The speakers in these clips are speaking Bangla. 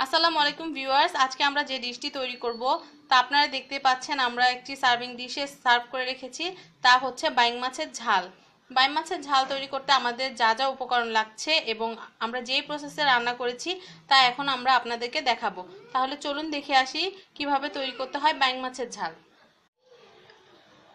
আসসালামু আলাইকুম ভিউয়ার্স, আজকে আমরা যে ডিশটি তৈরি করব তা আপনারা দেখতে পাচ্ছেন। আমরা একটি সার্ভিং ডিশে সার্ভ করে রেখেছি, তা হচ্ছে বাইং মাছের ঝাল। বাইং মাছের ঝাল তৈরি করতে আমাদের যা যা উপকরণ লাগছে এবং আমরা যেই প্রসেসে রান্না করেছি তা এখন আমরা আপনাদেরকে দেখাবো। তাহলে চলুন দেখে আসি কিভাবে তৈরি করতে হয় বাইং মাছের ঝাল।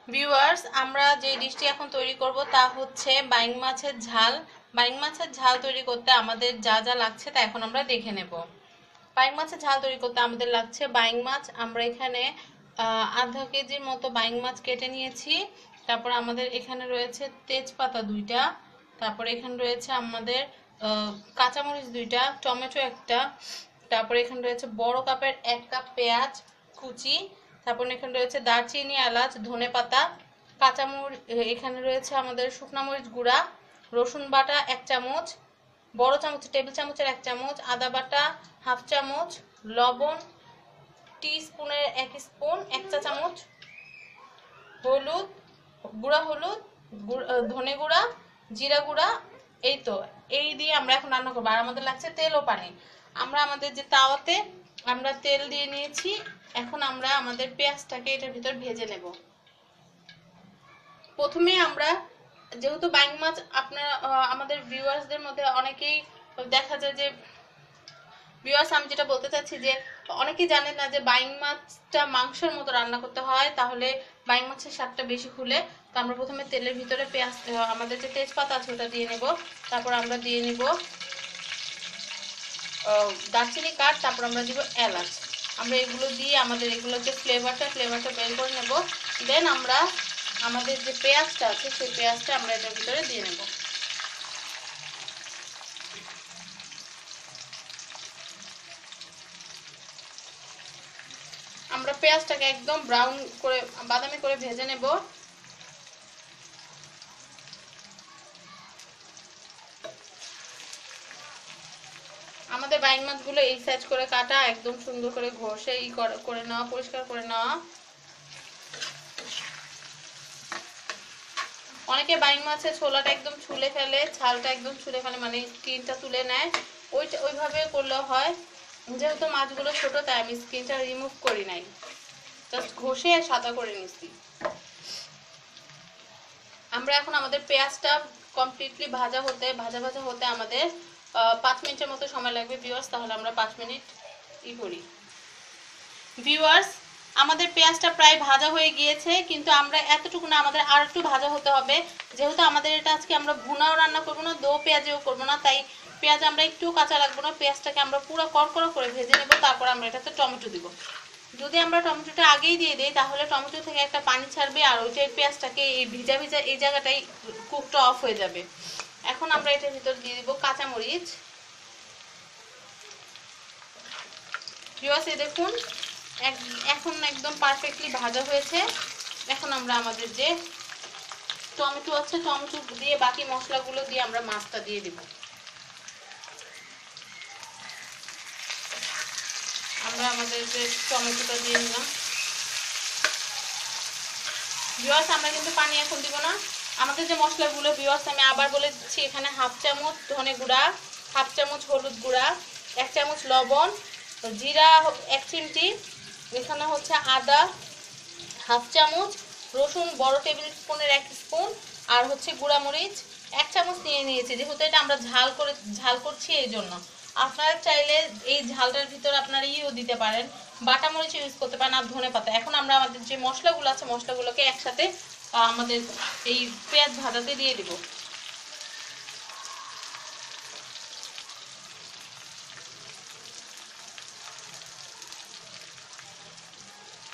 ভিউয়ার্স, আমরা যে ডিশটি এখন তৈরি করব তা হচ্ছে বাইং মাছের ঝাল। বাইং মাছের ঝাল তৈরি করতে আমাদের যা যা লাগছে তা এখন আমরা দেখে নেব। বাইং মাছের ঝাল তৈরি করতে আমাদের লাগছে বাইং মাছ। আমরা এখানে আধা কেজির মতো বাইং মাছ কেটে নিয়েছি। তারপর আমাদের এখানে রয়েছে তেজপাতা 2টা। তারপর এখানে রয়েছে আমাদের কাঁচামরিচ 2টা, টমেটো 1টা। তারপর এখানে রয়েছে বড় কাপের 1 কাপ পেঁয়াজ কুচি। তারপর এখানে রয়েছে দারচিনি, এলাচ, ধনেপাতা, কাঁচামরিচ। এখানে রয়েছে আমাদের শুকনো মরিচ গুঁড়া, রসুন বাটা 1 চামচ, বড় চামচ টেবিল চামচের 1 চামচ, আদা বাটা হাফ চামচ, লবণ টিস্পুনের 1 স্পুন 1 চা চামচ, হলুদ গুঁড়া, হলুদ ধনে গুঁড়া, জিরা গুঁড়া। এই তো, এই দিয়ে আমরা এখন রান্না করবো। আর আমাদের লাগছে তেল ও পানি। আমরা আমাদের যে তাওয়াতে আমরা তেল দিয়ে নিয়েছি। এখন আমরা আমাদের পেঁয়াজটাকে এটার ভিতর ভেজে নেব। প্রথমে আমরা, যেহেতু বাইং মাছ আপনারা আমাদের ভিউয়ার্সদের মধ্যে অনেকেই দেখা যায় যে, ভিউয়ার্স আমি যেটা বলতে চাচ্ছি যে অনেকেই জানেন না যে বাইং মাছটা মাংসের মতো রান্না করতে হয়, তাহলে বাইং মাছের স্বাদটা বেশি খুলে। তো আমরা প্রথমে তেলের ভিতরে পেঁয়াজ, আমাদের যে তেজপাতা আছে ওটা দিয়ে নেব। তারপর আমরা দিয়ে নিব দারচিনি কাঠ, তারপর আমরা দিব এলাচ। আমরা এগুলো দিয়ে আমাদের এগুলোর যে ফ্লেভারটা বের করে নেব। দেন আমরা আমাদের যে পেঁয়াজটা আছে সেই পেঁয়াজটা আমরা এটার ভিতরে দিয়ে নেব। আমরা পেঁয়াজটাকে একদম ব্রাউন করে বাদামি করে ভেজে নেব। আমাদের বাইং মাছগুলো এই সাইজ করে কাটা, একদম সুন্দর করে ঘষে করে নেওয়া, পরিষ্কার করে নেওয়া। অনেকে বাইং মাছের ছোলাটা একদম ছুলে ফেলে, ছালটা একদম ছুলে ফেলে, মানে স্কিনটা তুলে নেয়। ওইভাবে করলেও হয়। যেহেতু মাছগুলো ছোট তাই আমি স্কিনটা রিমুভ করি নাই, জাস্ট ঘষে সাদা করে নিচ্ছি। আমরা এখন আমাদের পেঁয়াজটা কমপ্লিটলি ভাজা হতে আমাদের 5 মিনিটের মতো সময় লাগবে ভিউয়ার্স। তাহলে আমরা 5 মিনিট করি। ভিউয়ার্স, আমাদের পেঁয়াজটা প্রায় ভাজা হয়ে গিয়েছে, কিন্তু আমরা এতটুকু না, আমাদের আর একটু ভাজা হতে হবে। যেহেতু আমাদের এটা আজকে আমরা ভুনাও রান্না করবো না, দো পেঁয়াজেও করবো না, তাই পেঁয়াজ আমরা একটু কাঁচা রাখবো না। পেঁয়াজটাকে আমরা পুরো কড়কড়া করে ভেজে নেব। তারপর আমরা এটাতে টমেটো দিব। যদি আমরা টমেটোটা আগেই দিয়ে দিই তাহলে টমেটো থেকে একটা পানি ছাড়বে, আর ওইটাই পেঁয়াজটাকে এই ভিজা এই জায়গাটাই কুকটা অফ হয়ে যাবে। এখন আমরা এটার ভিতর দিয়ে দিব কাঁচামরিচ। দেখুন এখন একদম পারফেক্টলি ভাজা হয়েছে। এখন আমরা আমাদের যে টমেটো আছে, টমেটো দিয়ে বাকি মশলাগুলো দিয়ে আমরা মাছটা দিয়ে দিব। আমরা আমাদের যে টমেটোটা দিয়ে নিলাম। ভিউয়ার্স, আমরা কিন্তু পানি এখন দিব না। আমাদের যে মশলাগুলো, ভিউয়ার্স আমি আবার বলে দিচ্ছি, এখানে হাফ চামচ ধনে গুঁড়া, হাফ চামচ হলুদ গুঁড়া, 1 চামচ লবণ, জিরা 1 চিমটি, এখানে হচ্ছে আদা হাফ চামচ, রসুন বড় টেবিল স্পুনের 1 স্পুন, আর হচ্ছে গুঁড়া মরিচ 1 চামচ নিয়ে নিয়েছি। যেহেতু এটা আমরা ঝাল করছি এই জন্য। আপনারা চাইলে এই ঝালটার ভিতর আপনারা ইও দিতে পারেন, বাটা মরিচ ইউজ করতে পারেন, আর ধনে পাতা। এখন আমরা আমাদের যে মশলাগুলো আছে মশলাগুলোকে একসাথে আমাদের এই পেঁয়াজ ভাজাতে দিয়ে দিব।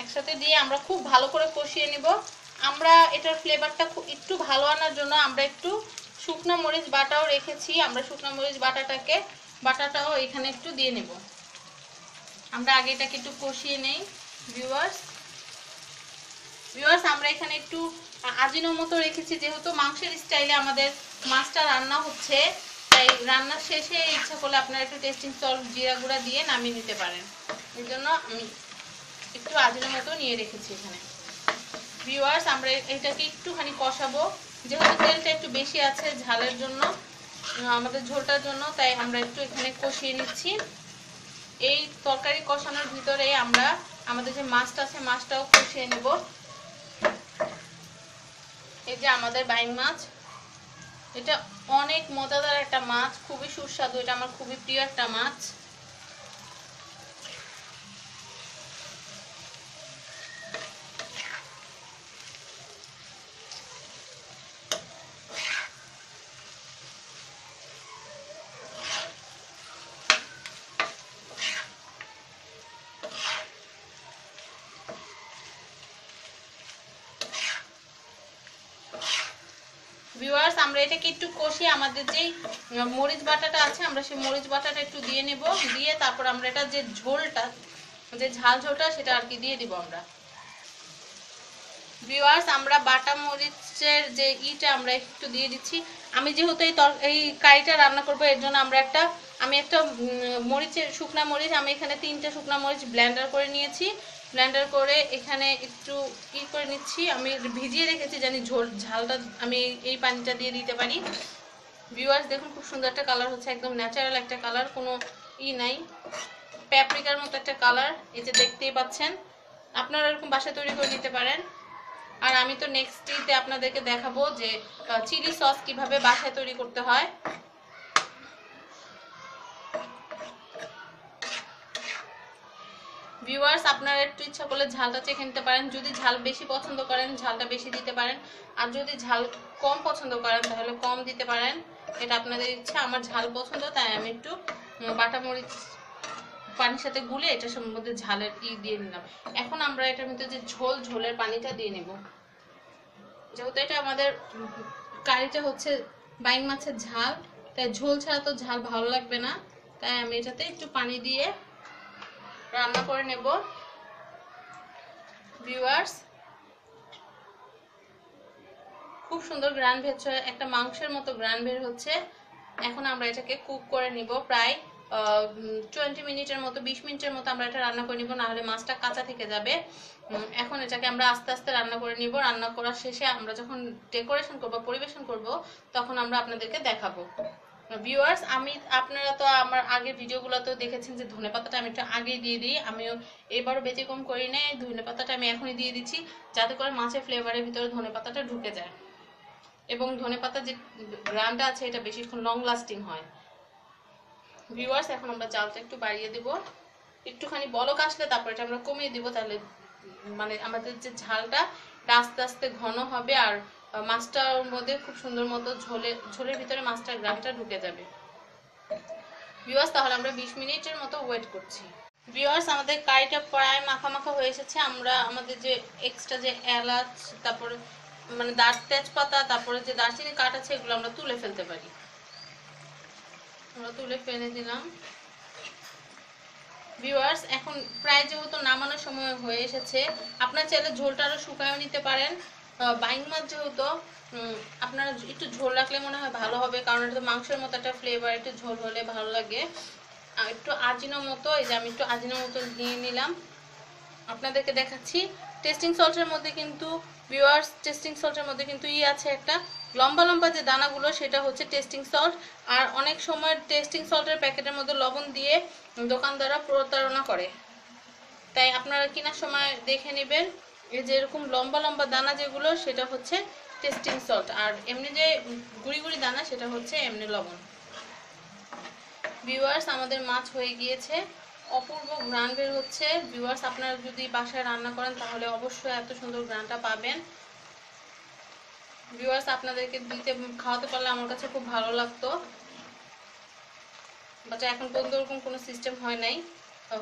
একসাথে দিয়ে আমরা খুব ভালো করে কষিয়ে নিব। আমরা এটার ফ্লেভারটা একটু ভালো আনার জন্য আমরা একটু শুকনো মরিচ বাটাও রেখেছি। আমরা শুকনো মরিচ বাটাটাও এখানে একটু দিয়ে নেব। আমরা আগে এটাকে একটু কষিয়ে নেই। ভিউয়ার্স, আমরা এখানে একটু আজিনোমোটো রেখেছি। যেহেতু মাংসের স্টাইলে আমাদের মাছটা রান্না হচ্ছে, তাই রান্নার শেষে ইচ্ছা করলে আপনারা একটু টেস্টিং সল্ট, জিরা গুঁড়া দিয়ে নামিয়ে নিতে পারেন। এই জন্য আমি একটু আজিনোমোটো নিয়ে রেখেছি এখানে। ভিউয়ার্স, আমরা এটাকে একটুখানি কষাবো। যেহেতু তেলটা একটু বেশি আছে ঝালের জন্য, আমাদের ঝোলটার জন্য, তাই আমরা একটু এখানে কষিয়ে নিচ্ছি। এই তরকারি কষানোর ভিতরে আমরা আমাদের যে মাছটা আছে মাছটাও কষিয়ে নেব। এই যে আমাদের বাইং মাছ, এটা অনেক মজাদার একটা মাছ, খুবই সুস্বাদু, এটা আমার খুবই প্রিয় একটা মাছ। ভিউয়ার্স, আমরা এটাকে একটু কষিয়ে আমাদের যেই মরিচ বাটাটা আছে আমরা সেই মরিচ বাটাটা একটু দিয়ে নেব, দিয়ে তারপর আমরা এটা যে ঝোলটা, যে ঝাল ঝোলটা সেটা আর কি দিয়ে দিব আমরা। ভিউয়ার্স, আমরা বাটা মরিচের যে ইটা আমরা একটু দিয়ে দিচ্ছি। আমি যেহেতু এই কারিটা রান্না করব এর জন্য আমি একটা মরিচের শুকনা মরিচ, আমি এখানে 3টে শুকনা মরিচ ব্লেন্ডার করে নিয়েছি। ব্লেন্ডার করে এখানে একটু করে নিচ্ছি, আমি ভিজিয়ে রেখেছি জানি ঝালটা আমি এই পানিটা দিয়ে দিতে পারি। ভিউয়ার্স দেখুন খুব সুন্দর একটা কালার হচ্ছে, একদম ন্যাচারাল একটা কালার, কোনো নাই, প্যাপ্রিকার মতো একটা কালার, এই যে দেখতেই পাচ্ছেন। আপনারা এরকম বাসায় তৈরি করে নিতে পারেন। আর আমি তো নেক্সট ডেতে আপনাদেরকে দেখাবো যে চিলি সস কিভাবে বাসায় তৈরি করতে হয়। ভিউয়ার্স, আপনারা একটু ইচ্ছা করলে ঝালটা চেখে নিতে পারেন, যদি ঝাল বেশি পছন্দ করেন ঝালটা বেশি দিতে পারেন, আর যদি ঝাল কম পছন্দ করেন তাহলে কম দিতে পারেন, এটা আপনাদের ইচ্ছা। আমার ঝাল পছন্দ তাই আমি একটু বাটা মরিচ পানির সাথে গুলে এটার মধ্যে ঝালের দিয়ে নিলাম। এখন আমরা এটার মধ্যে যে ঝোলের পানিটা দিয়ে নেব, যেহেতু এটা আমাদের কারিটা হচ্ছে বাইং মাছের ঝাল, তাই ঝোল ছাড়া তো ঝাল ভালো লাগবে না, তাই আমি এটাতে একটু পানি দিয়ে রান্না করে নেব। ভিউয়ার্স, খুব সুন্দর গ্রান বের হচ্ছে, একটা মাংসের মতো গ্রান বের হচ্ছে। এখন আমরা এটাকে কুক করে নিব প্রায় 20 মিনিটের মতো, 20 মিনিটের মতো আমরা এটা রান্না করে নিব, না হলে মাছটা কাঁচা থেকে যাবে। এখন এটাকে আমরা আস্তে আস্তে রান্না করে নিব। রান্না করার শেষে আমরা যখন ডেকোরেশন করব, পরিবেশন করব, তখন আমরা আপনাদেরকে দেখাবো। ভিউয়ার্স, আপনারা তো আমার আগের ভিডিওগুলোতেও দেখেছেন যে ধনেপাতাটা আমি একটু আগেই দিয়ে দিই, আমিও এবারও ব্যতিক্রম করি না, ধনেপাতাটা আমি এখনই দিয়ে দিচ্ছি যাতে করে মাছের ফ্লেভারের ভিতরে ধনেপাতাটা ঢুকে যায় এবং ধনেপাতা যে গ্রানটা আছে এটা বেশিক্ষণ লং লাস্টিং হয়। ভিউয়ার্স, এখন আমরা জালটা একটু বাড়িয়ে দেব, একটুখানি বলক আসলে তারপর এটা আমরা কমিয়ে দিব, তাহলে মানে আমাদের যে ঝালটা আস্তে আস্তে ঘন হবে আর মাছটার মধ্যে খুব সুন্দর মতো ঝোলের ভিতরে মাছটার গ্রানটা ঢুকে যাবে। ভিউয়ার্স, তাহলে আমরা 20 মিনিটের মতো ওয়েট করছি। ভিউয়ার্স, আমাদের কারিটা প্রায় মাখা মাখা হয়ে এসেছে। আমরা আমাদের যে এক্সট্রা যে এলাচ, তারপরে মানে তেজপাতা, তারপরে যে দারচিনি কাঠ আছে এগুলো আমরা তুলে ফেলতে পারি, আমরা তুলে ফেলে দিলাম। ভিউয়ার্স, এখন প্রায় যেহেতু নামানোর সময় হয়ে এসেছে, আপনারা চাইলে ঝোলটা আরো শুকায়ও নিতে পারেন। বাইং মাছ যেহেতু আপনারা একটু ঝোল রাখলে মনে হয় ভালো হবে, কারণ এটা তো মাংসের মতো একটা ফ্লেভার, একটু ঝোল হলে ভালো লাগে। একটু আজিনোমোটো, এই যে আমি একটু আজিনোমোটো নিয়ে নিলাম, আপনাদেরকে দেখাচ্ছি। টেস্টিং সল্টের মধ্যে কিন্তু ভিউয়ার্স, টেস্টিং সল্টের মধ্যে কিন্তু আছে একটা লম্বা লম্বা যে দানাগুলো, সেটা হচ্ছে টেস্টিং সল্ট। আর অনেক সময় টেস্টিং সল্টের প্যাকেটের মধ্যে লবণ দিয়ে দোকানদাররা প্রতারণা করে, তাই আপনারা কেনার সময় দেখে নেবেন। এই যে এরকম লম্বা লম্বা দানা যেগুলো সেটা হচ্ছে টেস্টিং সল্ট, আর এমনি যে গুড়ি গুড়ি দানা সেটা হচ্ছে এমনি লবণ। ভিউয়ার্স, আমাদের মাছ হয়ে গিয়েছে, অপূর্ব ঘ্রাণ বের হচ্ছে। ভিউয়ার্স, আপনারা যদি বাসায় রান্না করেন তাহলে অবশ্যই এত সুন্দর ঘ্রাণটা পাবেন। ভিউয়ার্স, আপনাদেরকে খাওয়াতে পারলে আমার কাছে খুব ভালো লাগতো, বাট এখন পর্যন্ত ওরকম কোনো সিস্টেম হয় নাই,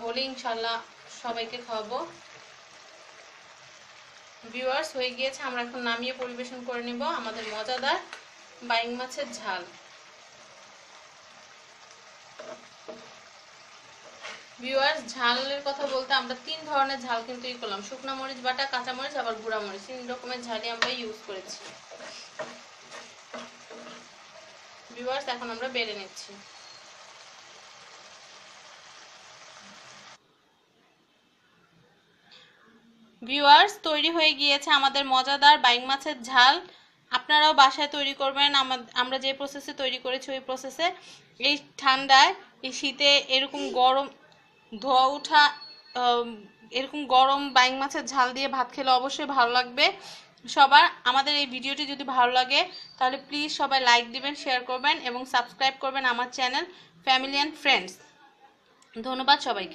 হলে ইনশাল্লাহ সবাইকে খাওয়াবো। ভিউয়ার্স, হয়ে গিয়েছে, আমরা এখন নামিয়ে পরিবেশন করে নিব আমাদের মজাদার বাইং মাছের ঝাল। ভিউয়ার্স, ঝালের কথা বলতে আমরা 3 ধরনের ঝাল কিন্তু করলাম, শুকনা মরিচ বাটা, কাঁচা মরিচ, আবার গুঁড়া মরিচ, 3 রকমের ঝালই আমরা ইউজ করেছি। ভিউয়ার্স, এখন আমরা বেড়ে নিচ্ছি। ভিউয়ার্স, তৈরি হয়ে গিয়েছে আমাদের মজাদার বাইং মাছের ঝাল। আপনারাও বাসায় তৈরি করবেন, আমরা যে প্রসেসে তৈরি করেছি ওই প্রসেসে। এই ঠান্ডায়, এই শীতে এরকম ধোয়া ওঠা এরকম গরম বাইং মাছের ঝাল দিয়ে ভাত খেলে অবশ্যই ভালো লাগবে সবার। আমাদের এই ভিডিওটি যদি ভালো লাগে তাহলে প্লিজ সবাই লাইক দিবেন, শেয়ার করবেন এবং সাবস্ক্রাইব করবেন আমার চ্যানেল ফ্যামিলি অ্যান্ড ফ্রেন্ডস। ধন্যবাদ সবাইকে।